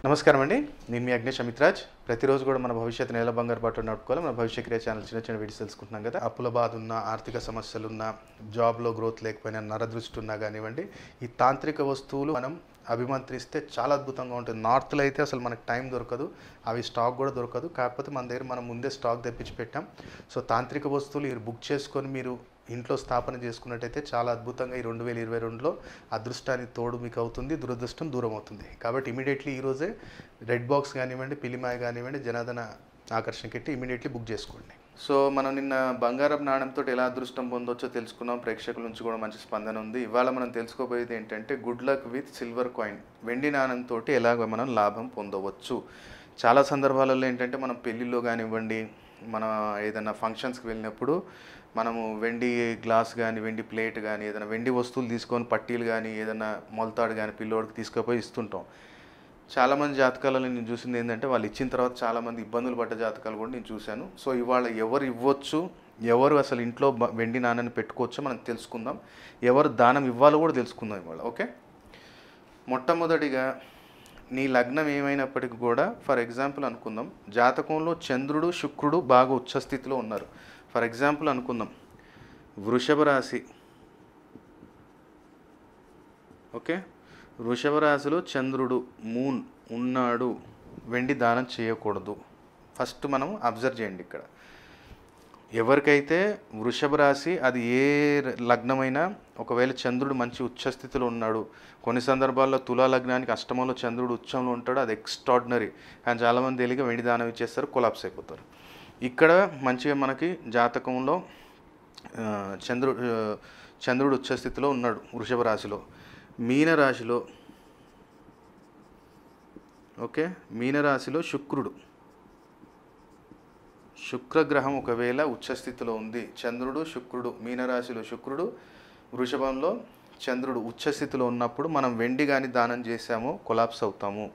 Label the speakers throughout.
Speaker 1: నమస్కారం అండి. నేను మీ అగ్నేష్ అమిత్రాజ్. ప్రతిరోజు కూడా మన భవిష్యత్తు నెల బంగారు బాటలో నడుపుకోవాలి. మన భవిష్య క్రియ ఛానల్ చిన్న చిన్న వీడియోస్ తెలుసుకుంటున్నాం కదా. అప్పుల బాధ ఉన్న, ఆర్థిక సమస్యలున్న, జాబ్లో గ్రోత్ లేకపోయినా, నరదృష్టి ఉన్నా కానివ్వండి, ఈ తాంత్రిక వస్తువులు మనం అభిమంత్రిస్తే చాలా అద్భుతంగా ఉంటుంది. నార్త్లో అయితే అసలు మనకు టైం దొరకదు, అవి స్టాక్ కూడా దొరకదు. కాకపోతే మన దగ్గర మనం ముందే స్టాక్ తెప్పించి పెట్టాం. సో తాంత్రిక వస్తువులు మీరు బుక్ చేసుకొని మీరు ఇంట్లో స్థాపన చేసుకున్నట్టయితే చాలా అద్భుతంగా ఈ 2022లో అదృష్టానికి తోడు మీకు అవుతుంది, దురదృష్టం దూరం అవుతుంది. కాబట్టి ఇమీడియట్లీ ఈరోజే రెడ్ బాక్స్ కానివ్వండి, పిలిమాయ కానివ్వండి, జనార్దన ఆకర్షణ కిట్టి ఇమీడియట్లీ బుక్ చేసుకోండి. సో మనం నిన్న బంగారం నాణ్యంతో ఎలా అదృష్టం పొందొచ్చో తెలుసుకున్నాం. ప్రేక్షకుల నుంచి కూడా మంచి స్పందన ఉంది. ఇవాళ మనం తెలుసుకోబోయేది ఏంటంటే good luck with silver coin, వెండి నాణ్యంతో ఎలాగ మనం లాభం పొందవచ్చు. చాలా సందర్భాలలో ఏంటంటే మనం పెళ్ళిళ్ళు కానివ్వండి, మన ఏదైనా ఫంక్షన్స్కి వెళ్ళినప్పుడు మనము వెండి గ్లాస్ కానీ, వెండి ప్లేట్ కానీ, ఏదైనా వెండి వస్తువులు తీసుకొని పట్టీలు కానీ, ఏదైనా మొలతాడు కానీ పిల్లోడికి తీసుకుపోయి ఇస్తుంటాం. చాలామంది జాతకాలలో నేను చూసింది ఏంటంటే వాళ్ళు ఇచ్చిన తర్వాత చాలామంది ఇబ్బందులు పడ్డ జాతకాలు కూడా నేను చూశాను. సో ఇవాళ ఎవరు ఇవ్వచ్చు, ఎవరు అసలు ఇంట్లో వెండి నాణ్యాన్ని పెట్టుకోవచ్చో మనం తెలుసుకుందాం. ఎవరు దానం ఇవ్వాలో కూడా తెలుసుకుందాం ఇవాళ. ఓకే, మొట్టమొదటిగా నీ లగ్నం ఏమైనప్పటికీ కూడా ఫర్ ఎగ్జాంపుల్ అనుకుందాం, జాతకంలో చంద్రుడు శుక్రుడు బాగా ఉచ్చస్థితిలో ఉన్నారు. ఫర్ ఎగ్జాంపుల్ అనుకుందాం, వృషభ రాశి. ఓకే, వృషభ రాశిలో చంద్రుడు మూన్ ఉన్నాడు, వెండి దానం చేయకూడదు. ఫస్ట్ మనం అబ్జర్వ్ చేయండి. ఇక్కడ ఎవరికైతే వృషభ రాశి అది ఏ లగ్నమైనా ఒకవేళ చంద్రుడు మంచి ఉచ్చస్థితిలో ఉన్నాడు, కొన్ని సందర్భాల్లో తులా లగ్నానికి అష్టమంలో చంద్రుడు ఉచ్చంలో ఉంటాడు, అది ఎక్స్ట్రాడినరీ. కానీ చాలామంది తెలియక వెండి దానం ఇచ్చేస్తారు, కొలాప్స్ అయిపోతారు. ఇక్కడ మంచిగా మనకి జాతకంలో చంద్రుడు ఉచ్చస్థితిలో ఉన్నాడు వృషభ రాశిలో. మీనరాశిలో ఓకే, మీనరాశిలో శుక్రగ్రహం ఒకవేళ ఉచ్చస్థితిలో ఉంది, చంద్రుడు శుక్రుడు మీనరాశిలో శుక్రుడు, వృషభంలో చంద్రుడు ఉచ్చస్థితిలో ఉన్నప్పుడు మనం వెండి కానీ దానం చేసామో కొలాప్స్ అవుతాము,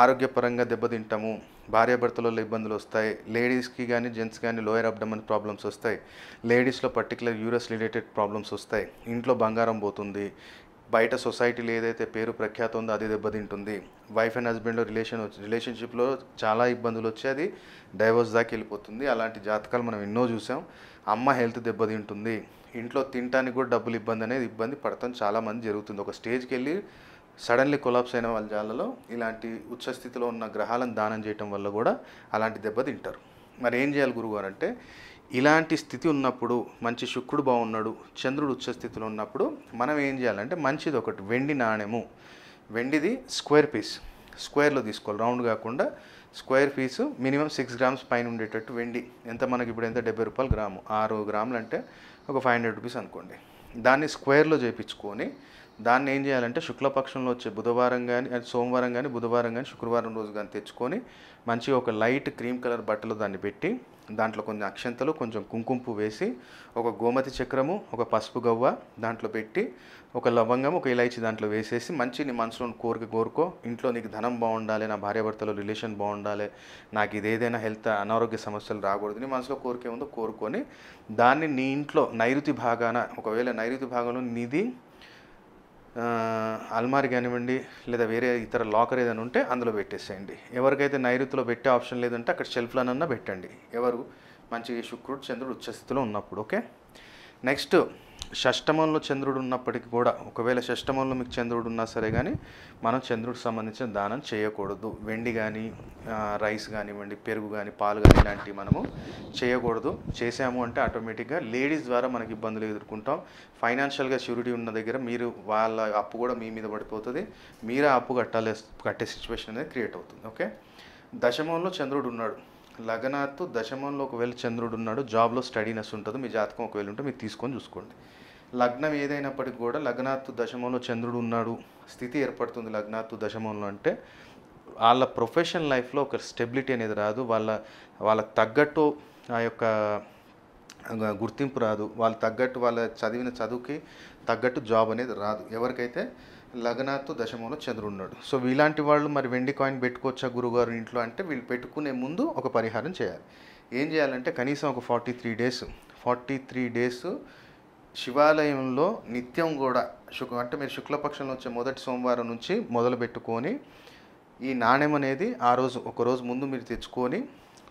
Speaker 1: ఆరోగ్యపరంగా దెబ్బతింటాము, భార్యాభర్తలలో ఇబ్బందులు వస్తాయి. లేడీస్కి కానీ జెంట్స్ కానీ లోయర్ అబ్డమన్ ప్రాబ్లమ్స్ వస్తాయి. లేడీస్లో పర్టికులర్ యూరస్ రిలేటెడ్ ప్రాబ్లమ్స్ వస్తాయి. ఇంట్లో బంగారం పోతుంది. బయట సొసైటీలో ఏదైతే పేరు ప్రఖ్యాత ఉందో అది దెబ్బతింటుంది. వైఫ్ అండ్ హస్బెండ్లో రిలేషన్షిప్లో చాలా ఇబ్బందులు వచ్చి అది డైవోర్స్ దాకా వెళ్ళిపోతుంది. అలాంటి జాతకాలు మనం ఎన్నో చూసాం. అమ్మ హెల్త్ దెబ్బతింటుంది. ఇంట్లో తినడానికి కూడా డబ్బులు ఇబ్బంది పడతాం చాలామంది జరుగుతుంది. ఒక స్టేజ్కి వెళ్ళి సడన్లీ కొలాప్స్ అయిన వాళ్ళ జాలలో ఇలాంటి ఉచ్చస్థితిలో ఉన్న గ్రహాలను దానం చేయటం వల్ల కూడా అలాంటి దెబ్బతింటారు. మరి ఏం చేయాలి గురువుగారు అంటే, ఇలాంటి స్థితి ఉన్నప్పుడు మంచి శుక్రుడు బాగున్నాడు, చంద్రుడు ఉచ్చస్థితిలో ఉన్నప్పుడు మనం ఏం చేయాలంటే మంచిది ఒకటి వెండి నాణ్యము, వెండిది స్క్వేర్ పీస్, స్క్వేర్లో తీసుకోవాలి, రౌండ్ కాకుండా స్క్వేర్ పీసు మినిమం 6 గ్రామ్స్ పైన ఉండేటట్టు వెండి. ఎంత మనకి ఇప్పుడు ఎంత 70 రూపాయలు గ్రాము, 6 గ్రాములు అంటే ఒక 500 రూపీస్ అనుకోండి. దాన్ని స్క్వేర్లో చేయించుకొని దాన్ని ఏం చేయాలంటే శుక్లపక్షంలో వచ్చే బుధవారం కానీ, సోమవారం కానీ, బుధవారం కానీ, శుక్రవారం రోజు కానీ తెచ్చుకొని మంచిగా ఒక లైట్ క్రీమ్ కలర్ బట్టలో దాన్ని పెట్టి దాంట్లో కొన్ని అక్షంతలు, కొంచెం కుంకుమ వేసి, ఒక గోమతి చక్రము, ఒక పసుపు గవ్వ దాంట్లో పెట్టి, ఒక లవంగం, ఒక ఇలైచి దాంట్లో వేసేసి మంచి నీ మనసులో కోరుకో, ఇంట్లో నీకు ధనం బాగుండాలి, నా భార్యాభర్తలో రిలేషన్ బాగుండాలి, నాకు ఇదేదైనా హెల్త్ అనారోగ్య సమస్యలు రాకూడదు, నీ మనసులో కోరిక ఉందో కోరుకొని దాన్ని నీ ఇంట్లో నైరుతి భాగాన, ఒకవేళ నైరుతి భాగంలో నీది అల్మారి కానివ్వండి లేదా వేరే ఇతర లాకర్ ఏదైనా ఉంటే అందులో పెట్టేసేయండి. ఎవరికైతే నైరుతిలో పెట్టే ఆప్షన్ లేదంటే అక్కడ షెల్ఫ్లోనన్నా పెట్టండి, ఎవరు మంచిగా శుక్రుడు చంద్రుడు ఉచ్చస్థితిలో ఉన్నప్పుడు. ఓకే, నెక్స్ట్ షష్టమంలో చంద్రుడు ఉన్నప్పటికీ కూడా, ఒకవేళ షష్టమంలో మీకు చంద్రుడు ఉన్నా సరే కానీ మనం చంద్రుడికి సంబంధించిన దానం చేయకూడదు. వెండి కానీ, రైస్ కానివ్వండి, పెరుగు కానీ, పాలు కానీ ఇలాంటివి మనము చేయకూడదు. చేసాము అంటే ఆటోమేటిక్గా లేడీస్ ద్వారా మనకి ఇబ్బందులు ఎదుర్కొంటాం. ఫైనాన్షియల్గా షూరిటీ ఉన్న దగ్గర మీరు వాళ్ళ అప్పు కూడా మీ మీద పడిపోతుంది, మీరే అప్పు కట్టే సిచ్యువేషన్ అనేది క్రియేట్ అవుతుంది. ఓకే, దశమంలో చంద్రుడు ఉన్నాడు, లగ్నాత్తు దశమంలో ఒకవేళ చంద్రుడు ఉన్నాడు, జాబ్లో స్టడీనెస్ ఉంటుంది, మీ జాతకం ఒకవేళ ఉంటే మీరు తీసుకొని చూసుకోండి. లగ్నం ఏదైనప్పటికీ కూడా లగ్నాత్తు దశమంలో చంద్రుడు ఉన్నాడు, స్థితి ఏర్పడుతుంది లగ్నాత్తు దశమంలో అంటే వాళ్ళ ప్రొఫెషనల్ లైఫ్లో ఒక స్టెబిలిటీ అనేది రాదు, వాళ్ళకి తగ్గట్టు ఆ యొక్క గుర్తింపు రాదు, వాళ్ళు తగ్గట్టు వాళ్ళ చదివిన చదువుకి తగ్గట్టు జాబ్ అనేది రాదు ఎవరికైతే లగ్నాత్తు దశమంలో చంద్రుడు ఉన్నాడు. సో ఇలాంటి వాళ్ళు మరి వెండి కాయిన్ పెట్టుకోవచ్చా గురుగారు ఇంట్లో అంటే, వీళ్ళు పెట్టుకునే ముందు ఒక పరిహారం చేయాలి. ఏం చేయాలంటే కనీసం ఒక 43 డేస్ శివాలయంలో నిత్యం కూడా అంటే మీరు శుక్లపక్షంలో వచ్చే మొదటి సోమవారం నుంచి మొదలు పెట్టుకొని ఈ నాణెం అనేది ఆ రోజు ఒకరోజు ముందు మీరు తెచ్చుకొని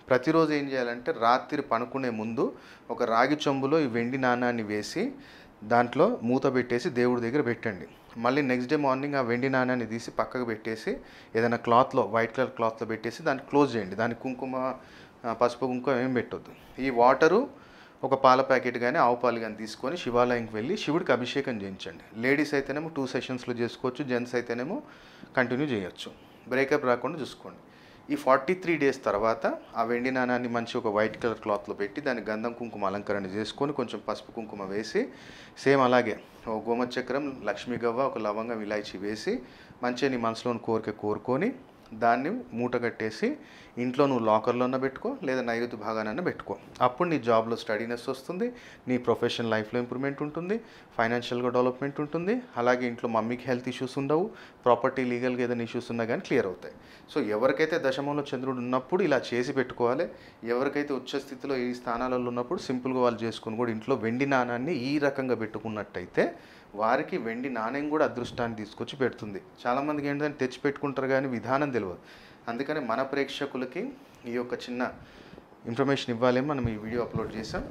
Speaker 1: ప్రతిరోజు ఏం చేయాలంటే రాత్రి పనుకునే ముందు ఒక రాగి చెంబులో ఈ వెండి నాణాన్ని వేసి దాంట్లో మూత పెట్టేసి దేవుడి దగ్గర పెట్టండి. మళ్ళీ నెక్స్ట్ డే మార్నింగ్ ఆ వెండి నాణాన్ని తీసి పక్కకు పెట్టేసి ఏదైనా క్లాత్లో వైట్ కలర్ క్లాత్లో పెట్టేసి దాన్ని క్లోజ్ చేయండి. దానికి కుంకుమ పసుపు కుంకుమ ఏం పెట్టొద్దు. ఈ వాటరు ఒక పాల ప్యాకెట్ కానీ ఆవు పాలు కానీ తీసుకొని శివాలయంకి వెళ్ళి శివుడికి అభిషేకం చేయించండి. లేడీస్ అయితేనేమో 2 సెషన్స్లో చేసుకోవచ్చు, జెంట్స్ అయితేనేమో కంటిన్యూ చేయొచ్చు. బ్రేకప్ రాకుండా చూసుకోండి. ఈ 43 డేస్ తర్వాత ఆ వెండి నాణాన్ని మంచి ఒక వైట్ కలర్ క్లాత్లో పెట్టి దాన్ని గంధం కుంకుమ అలంకరణ చేసుకొని కొంచెం పసుపు కుంకుమ వేసి సేమ్ అలాగే ఒక గోమచక్రం, లక్ష్మీ గవ్వ, ఒక లవంగం, ఇలాచి వేసి మంచిగా నీ మనసులోని కోరిక కోరుకొని దాన్ని మూట కట్టేసి ఇంట్లో నువ్వు లాకర్లోనే పెట్టుకో లేదా నైరుతి భాగానన్నా పెట్టుకో. అప్పుడు నీ జాబ్లో స్టడీనెస్ వస్తుంది, నీ ప్రొఫెషనల్ లైఫ్లో ఇంప్రూవ్మెంట్ ఉంటుంది, ఫైనాన్షియల్గా డెవలప్మెంట్ ఉంటుంది. అలాగే ఇంట్లో మమ్మీకి హెల్త్ ఇష్యూస్ ఉండవు, ప్రాపర్టీ లీగల్గా ఏదైనా ఇష్యూస్ ఉన్నా కానీ క్లియర్ అవుతాయి. సో ఎవరికైతే దశమంలో చంద్రుడు ఉన్నప్పుడు ఇలా చేసి పెట్టుకోవాలి. ఎవరికైతే ఉచ్చ స్థితిలో ఈ స్థానాలలో ఉన్నప్పుడు సింపుల్గా వాళ్ళు చేసుకుని కూడా ఇంట్లో వెండి నాణాన్ని ఈ రకంగా పెట్టుకున్నట్టయితే వారికి వెండి నాణ్యం కూడా అదృష్టాన్ని తీసుకొచ్చి పెడుతుంది. చాలామందికి ఏంటంటే తెచ్చి పెట్టుకుంటారు కానీ విధానం తెలియదు. అందుకని మన ప్రేక్షకులకి ఈ యొక్క చిన్న ఇన్ఫర్మేషన్ ఇవ్వాలేమో మనం ఈ వీడియో అప్లోడ్ చేసాం.